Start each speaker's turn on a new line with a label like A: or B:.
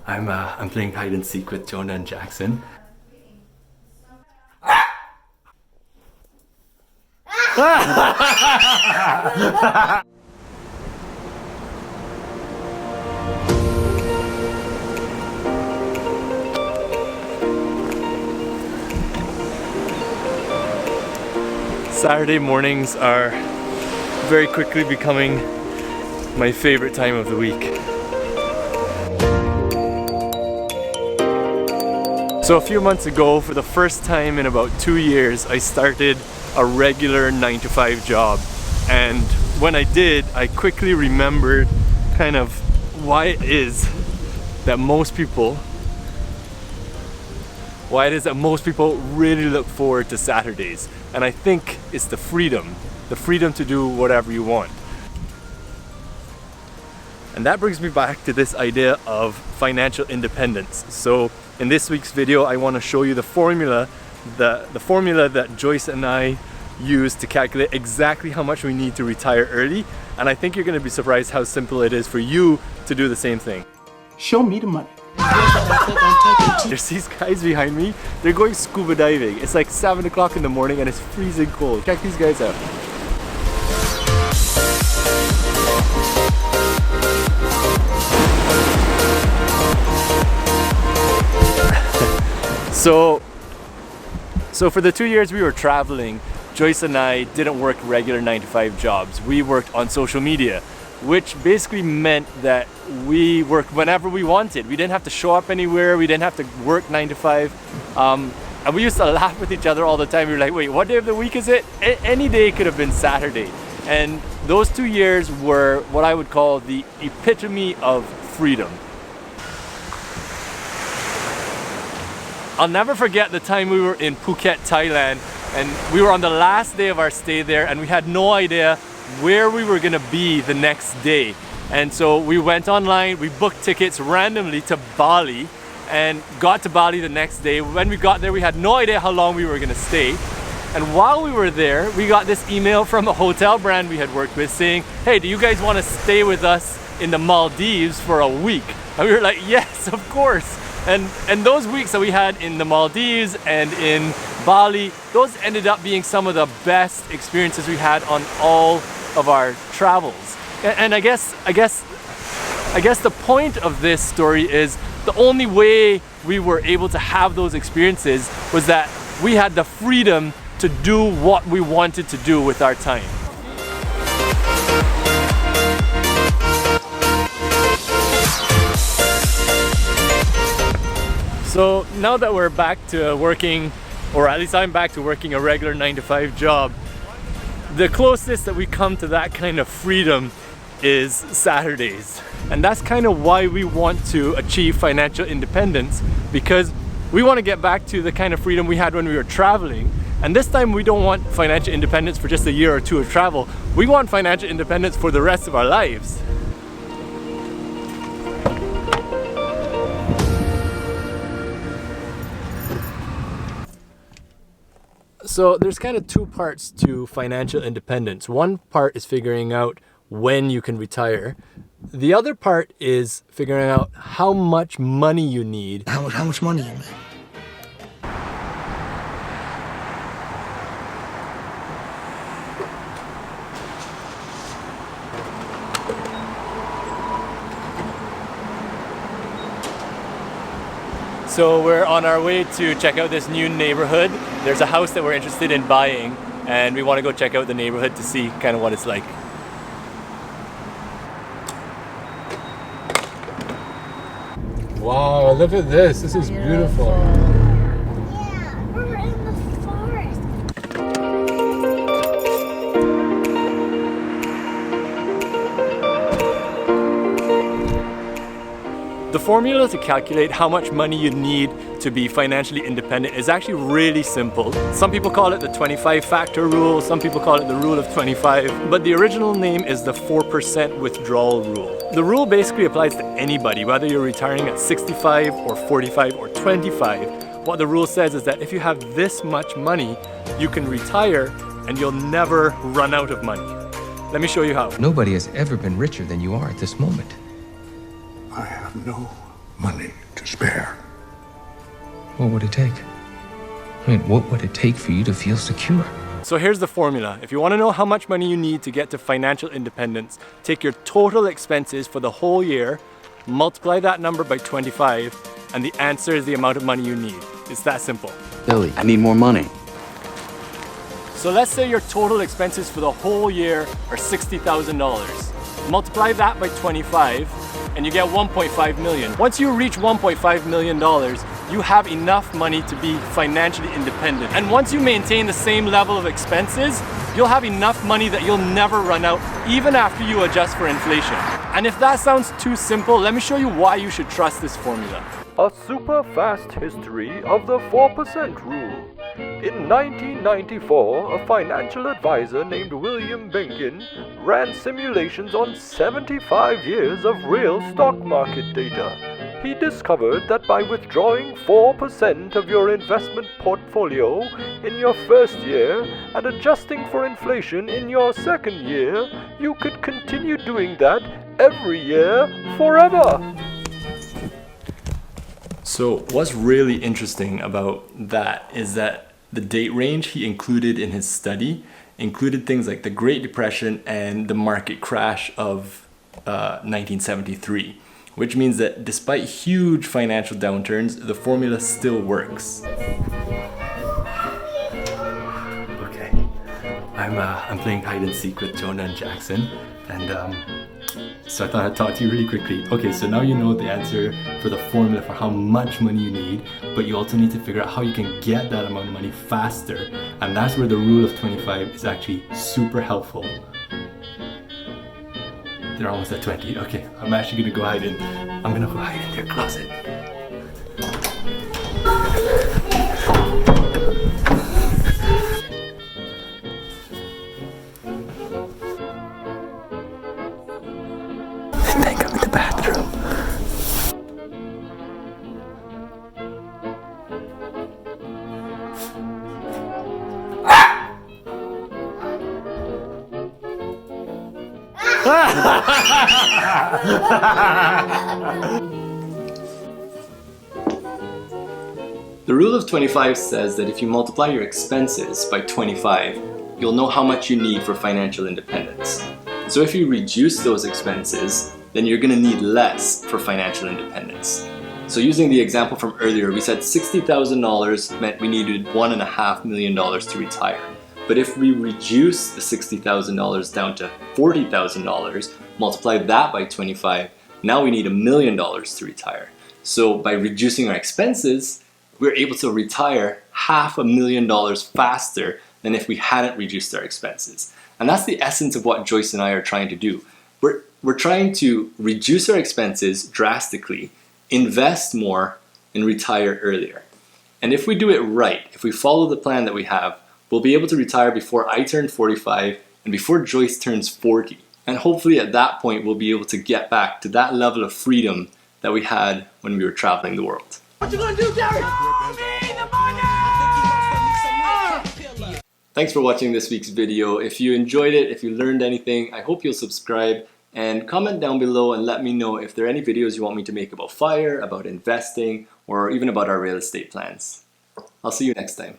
A: I'm playing hide and seek with Jonah and Jackson. Saturday mornings are very quickly becoming my favorite time of the week. So a few months ago, for the first time in about 2 years, I started a regular 9-to-5 job. And when I did, I quickly remembered kind of why it is that most people really look forward to Saturdays. And I think it's the freedom to do whatever you want. And that brings me back to this idea of financial independence. So in this week's video, I want to show you the formula that Joyce and I use to calculate exactly how much we need to retire early. And I think you're going to be surprised how simple it is for you to do the same thing.
B: Show me the money.
A: There's these guys behind me. They're going scuba diving. It's like 7 o'clock in the morning and it's freezing cold. Check these guys out. So for the 2 years we were traveling, Joyce and I didn't work regular 9-to-5 jobs. We worked on social media, which basically meant that we worked whenever we wanted. We didn't have to show up anywhere. We didn't have to work 9 to 5. And we used to laugh with each other all the time. We were like, wait, what day of the week is it? Any day could have been Saturday. And those 2 years were what I would call the epitome of freedom. I'll never forget the time we were in Phuket, Thailand, and we were on the last day of our stay there, and we had no idea where we were gonna be the next day. And so we went online, we booked tickets randomly to Bali and got to Bali the next day. When we got there, we had no idea how long we were gonna stay. And while we were there, we got this email from a hotel brand we had worked with saying, hey, do you guys wanna stay with us in the Maldives for a week? And we were like, yes, of course. And those weeks that we had in the Maldives and in Bali, those ended up being some of the best experiences we had on all of our travels. And I guess the point of this story is the only way we were able to have those experiences was that we had the freedom to do what we wanted to do with our time. So now that we're back to working, or at least I'm back to working a regular 9-to-5 job, the closest that we come to that kind of freedom is Saturdays. And that's kind of why we want to achieve financial independence, because we want to get back to the kind of freedom we had when we were traveling. And this time we don't want financial independence for just a year or two of travel. We want financial independence for the rest of our lives. So there's kind of two parts to financial independence. One part is figuring out when you can retire. The other part is figuring out how much money you need.
B: How much money you make?
A: So we're on our way to check out this new neighborhood. There's a house that we're interested in buying, and we want to go check out the neighborhood to see kind of what it's like.
C: Wow, look at this. This is beautiful.
D: Yeah, we're in the forest.
A: The formula to calculate how much money you need to be financially independent is actually really simple. Some people call it the 25 factor rule, some people call it the rule of 25, but the original name is the 4% withdrawal rule. The rule basically applies to anybody, whether you're retiring at 65 or 45 or 25. What the rule says is that if you have this much money, you can retire and you'll never run out of money. Let me show you how.
E: Nobody has ever been richer than you are at this moment.
B: I have no
E: money to spare.
F: What would it take? I mean, what would it take for you to feel secure?
A: So here's the formula. If you want to know how much money you need to get to financial independence, take your total expenses for the whole year, multiply that number by 25, and the answer is the amount of money you need. It's that simple.
G: Billy, I need more money.
A: So let's say your total expenses for the whole year are $60,000. Multiply that by 25 and you get 1.5 million. Once you reach $1.5 million, you have enough money to be financially independent. And once you maintain the same level of expenses, you'll have enough money that you'll never run out, even after you adjust for inflation. And if that sounds too simple, let me show you why you should trust this formula.
H: A super fast history of the 4% rule. In 1994, a financial advisor named William Benkin ran simulations on 75 years of real stock market data. He discovered that by withdrawing 4% of your investment portfolio in your first year and adjusting for inflation in your second year, you could continue doing that every year forever.
A: So what's really interesting about that is that the date range he included in his study included things like the Great Depression and the market crash of 1973, which means that despite huge financial downturns, the formula still works. Okay, I'm playing hide and seek with Jonah and Jackson, and so I thought I'd talk to you really quickly. Okay, so now you know the answer for the formula for how much money you need, but you also need to figure out how you can get that amount of money faster. And that's where the rule of 25 is actually super helpful. They're almost at 20. Okay, I'm actually gonna go hide in. I'm gonna go hide in their closet. I think I'm in the bathroom. The rule of 25 says that if you multiply your expenses by 25, you'll know how much you need for financial independence. So if you reduce those expenses, then you're gonna need less for financial independence. So using the example from earlier, we said $60,000 meant we needed $1.5 million to retire. But if we reduce the $60,000 down to $40,000, multiply that by 25, now we need $1 million to retire. So by reducing our expenses, we're able to retire $500,000 faster than if we hadn't reduced our expenses. And that's the essence of what Joyce and I are trying to do. We're trying to reduce our expenses drastically, invest more, and retire earlier. And if we do it right, if we follow the plan that we have, we'll be able to retire before I turn 45 and before Joyce turns 40. And hopefully at that point, we'll be able to get back to that level of freedom that we had when we were traveling the world.
B: What you gonna do, Derek?
A: Thanks for watching this week's video. If you enjoyed it, if you learned anything, I hope you'll subscribe and comment down below and let me know if there are any videos you want me to make about FIRE, about investing, or even about our real estate plans. I'll see you next time.